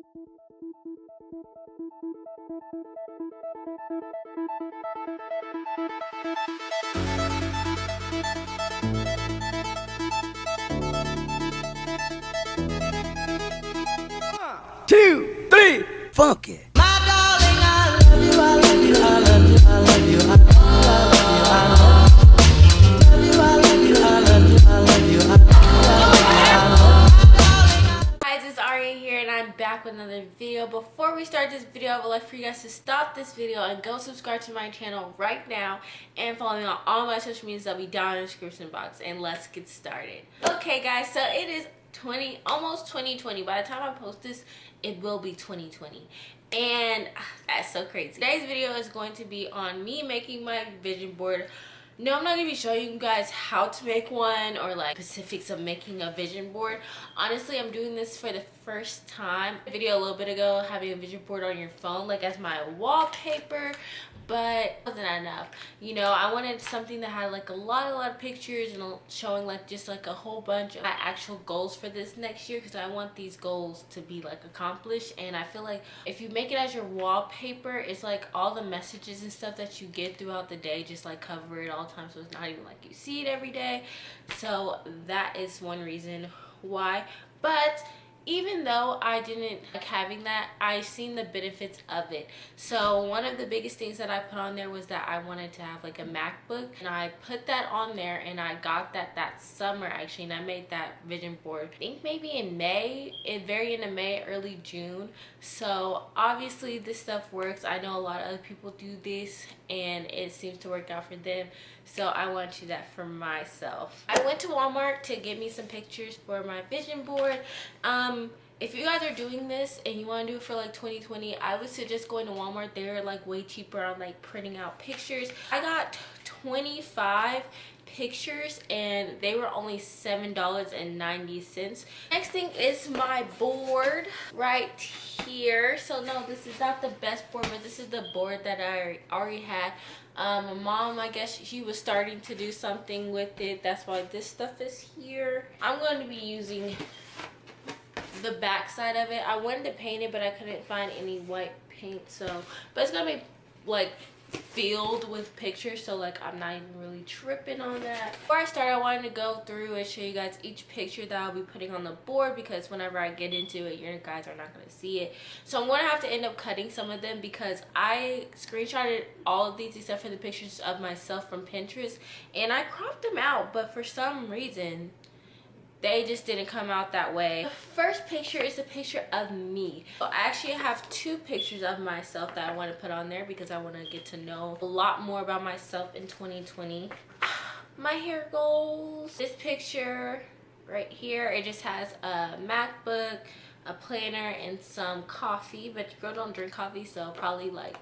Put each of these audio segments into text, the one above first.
Two, three, funky. Guys, it's Aria here and I'm back with another video. Before we start this video, I would like for you guys to stop this video and go subscribe to my channel right now and follow me on all my social medias that'll be down in the description box, and let's get started. Okay guys, so it is almost 2020. By the time I post this, it will be 2020. And that's so crazy. Today's video is going to be on me making my vision board. No, I'm not going to be showing you guys how to make one or like specifics of making a vision board. Honestly, I'm doing this for the first time. A video a little bit ago, having a vision board on your phone like as my wallpaper, but it wasn't enough. You know, I wanted something that had like a lot of pictures and showing like just like a whole bunch of my actual goals for this next year, because I want these goals to be like accomplished. And I feel like if you make it as your wallpaper, it's like all the messages and stuff that you get throughout the day just like cover it all the time, so it's not even like you see it every day. So that is one reason why. But even though I didn't like having that, I've seen the benefits of it. So one of the biggest things that I put on there was that I wanted to have like a MacBook, and I put that on there, and I got that summer actually, and I made that vision board I think maybe in May, very end of May, early June. So obviously this stuff works. I know a lot of other people do this and it seems to work out for them, so I want to do that for myself. I went to Walmart to get me some pictures for my vision board. If you guys are doing this and you want to do it for like 2020, I would suggest going to Walmart. They're like way cheaper on like printing out pictures. I got 25 pictures and they were only $7.90. Next thing is my board right here. So no, this is not the best board, but this is the board that I already had. My mom, I guess she was starting to do something with it. That's why this stuff is here. I'm going to be using the back side of it. I wanted to paint it, but I couldn't find any white paint, so but it's gonna be like filled with pictures, so like I'm not even really tripping on that. Before I start, I wanted to go through and show you guys each picture that I'll be putting on the board, because whenever I get into it, you guys are not going to see it. So I'm going to have to end up cutting some of them, because I screenshotted all of these except for the pictures of myself from Pinterest, and I cropped them out, but for some reason they just didn't come out that way. The first picture is a picture of me. So I actually have two pictures of myself that I want to put on there, because I want to get to know a lot more about myself in 2020. My hair goals. This picture right here, it just has a MacBook, a planner, and some coffee, but girl don't drink coffee, so probably like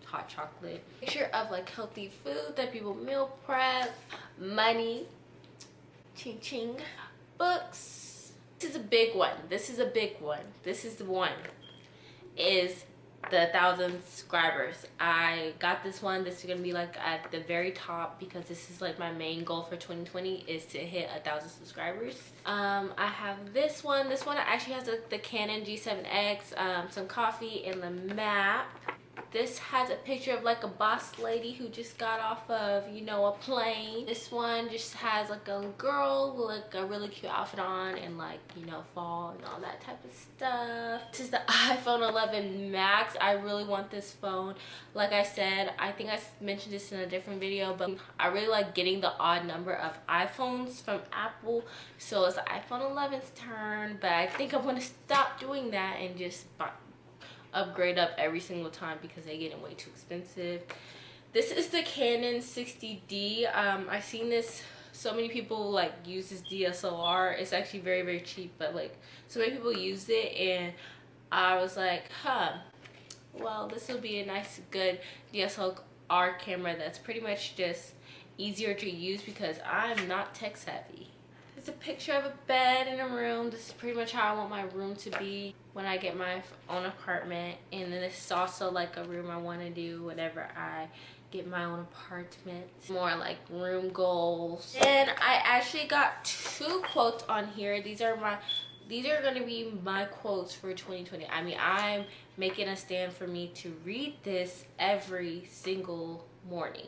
hot chocolate. Picture of like healthy food that people meal prep, money, ching ching. Books. This is a big one. This is a big one. This is the one. Is the 1,000 subscribers. I got this one. This is gonna be like at the very top, because this is like my main goal for 2020 is to hit 1,000 subscribers. I have this one. This one actually has the Canon G7X, some coffee, and the map. This has a picture of like a boss lady who just got off of, you know, a plane. This one just has like a girl with like a really cute outfit on and like, you know, fall and all that type of stuff. This is the iPhone 11 Max. I really want this phone. Like I said, I think I mentioned this in a different video, but I really like getting the odd number of iPhones from Apple. So it's the iPhone 11's turn, but I think I'm going to stop doing that and just upgrade up every single time, because they get way too expensive. This is the Canon 60D. I've seen this, so many people like use this DSLR. It's actually very cheap, but like so many people use it, and I was like, well, this will be a nice good DSLR camera that's pretty much just easier to use, because I'm not tech savvy. It's a picture of a bed in a room. This is pretty much how I want my room to be when I get my own apartment. And then this is also like a room I want to do whenever I get my own apartment. More like room goals. And I actually got two quotes on here. These are These are going to be my quotes for 2020. I mean, I'm making a stand for me to read this every single morning.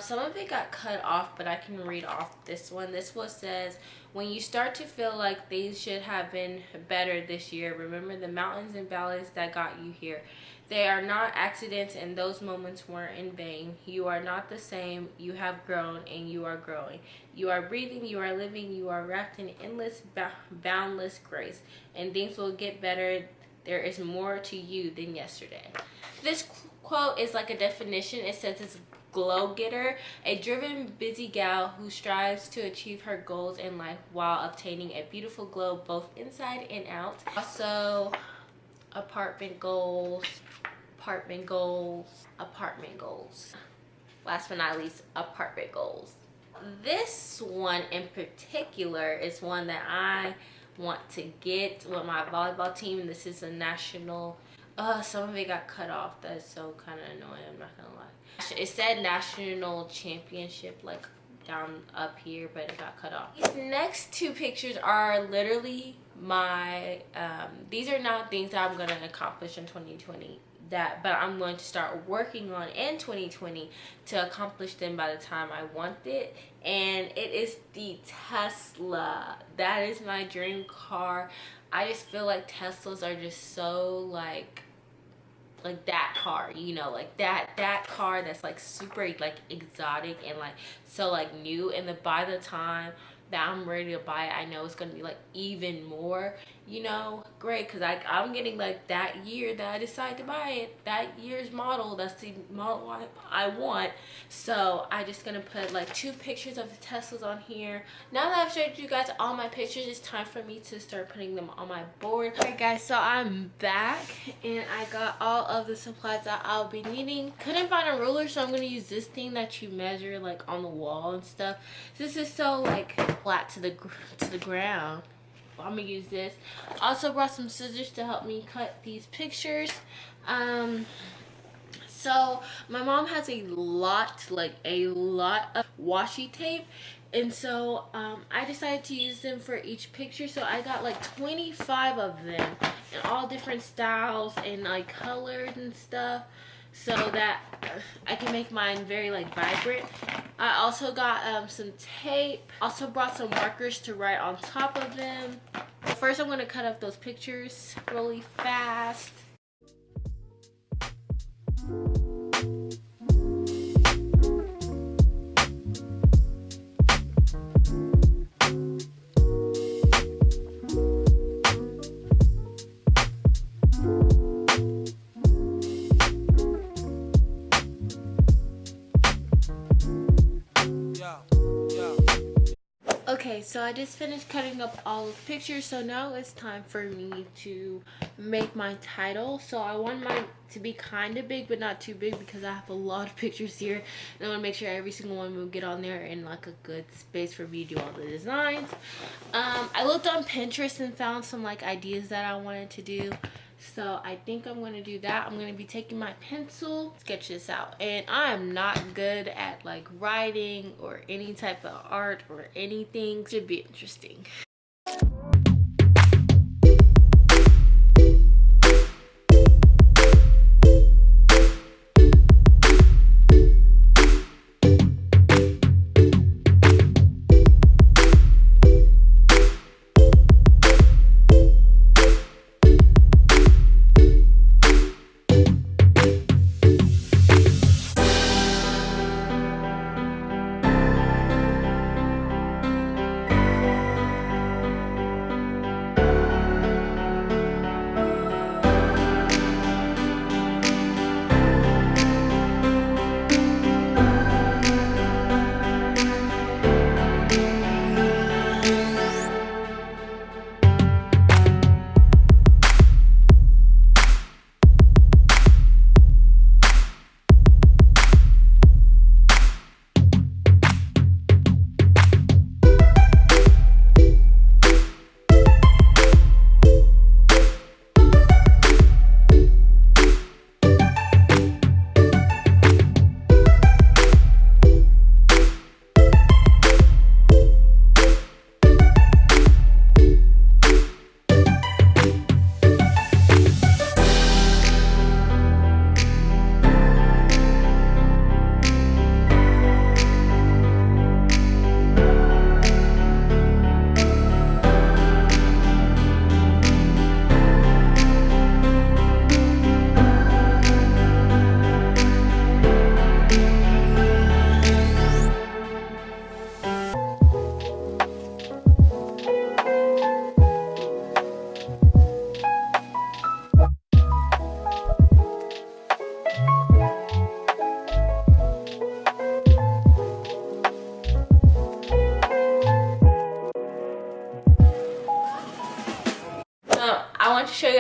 Some of it got cut off, but I can read off this one. This one says, when you start to feel like things should have been better this year, remember the mountains and valleys that got you here. They are not accidents, and those moments weren't in vain. You are not the same. You have grown, and you are growing. You are breathing, you are living, you are wrapped in endless, boundless grace, and things will get better. There is more to you than yesterday. This quote is like a definition. It says it's glow getter, a driven, busy gal who strives to achieve her goals in life while obtaining a beautiful glow both inside and out. Also, apartment goals, apartment goals, apartment goals. Last but not least, apartment goals. This one in particular is one that I want to get with my volleyball team. This is a national, some of it got cut off. That's so kind of annoying, I'm not gonna lie. It said national championship like down up here, but it got cut off. These next two pictures are literally my these are not things that I'm gonna accomplish in 2020, but I'm going to start working on in 2020 to accomplish them by the time I want it. And it is the Tesla. That is my dream car. I just feel like Teslas are just so like that car, you know, like that car that's like super like exotic and like so like new, and by the time that I'm ready to buy it, I know it's gonna be like even more, you know, great, because I'm getting like that year that I decide to buy it, that year's model, that's the model I want. So I just gonna put like 2 pictures of the Teslas on here. Now that I've showed you guys all my pictures, it's time for me to start putting them on my board. Alright guys, so I'm back and I got all of the supplies that I'll be needing. Couldn't find a ruler, so I'm gonna use this thing that you measure like on the wall and stuff. This is so like flat to the ground. I'm gonna use this. Also brought some scissors to help me cut these pictures. So my mom has a lot of washi tape, and so I decided to use them for each picture. So I got like 25 of them in all different styles and like colors and stuff, so that I can make mine very like vibrant. I also got some tape. Also brought some markers to write on top of them. First I'm going to cut up those pictures really fast. Okay, so I just finished cutting up all the pictures, so now it's time for me to make my title. So I want mine to be kind of big, but not too big, because I have a lot of pictures here, and I want to make sure every single one will get on there in like a good space for me to do all the designs. I looked on Pinterest and found some like ideas that I wanted to do. So I think I'm going to do that. I'm going to be taking my pencil, sketch this out. And I am not good at like writing or any type of art or anything. Should be interesting.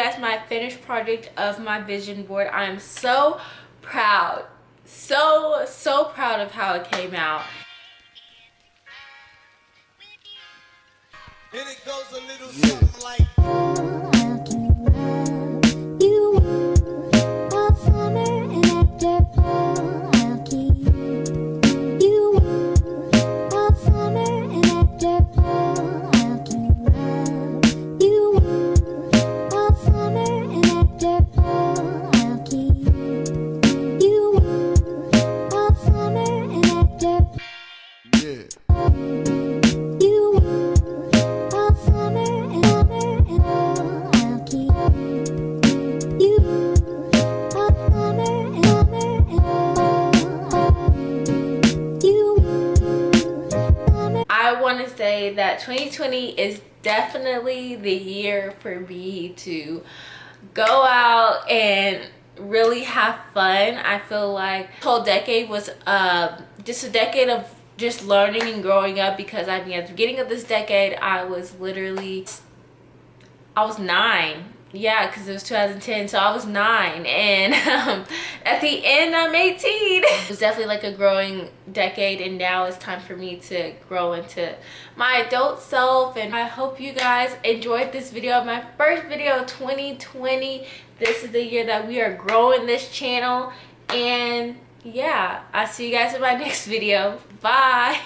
guys my finished project of my vision board. I am so proud, so proud of how it came out. And it goes a little something like I want to say that 2020 is definitely the year for me to go out and really have fun. I feel like the whole decade was just a decade of just learning and growing up, because I mean at the beginning of this decade I was 9. Yeah, because it was 2010, so I was 9, and at the end I'm 18. It was definitely like a growing decade, and now it's time for me to grow into my adult self. And I hope you guys enjoyed this video, my first video of 2020. This is the year that we are growing this channel, and yeah, I'll see you guys in my next video. Bye.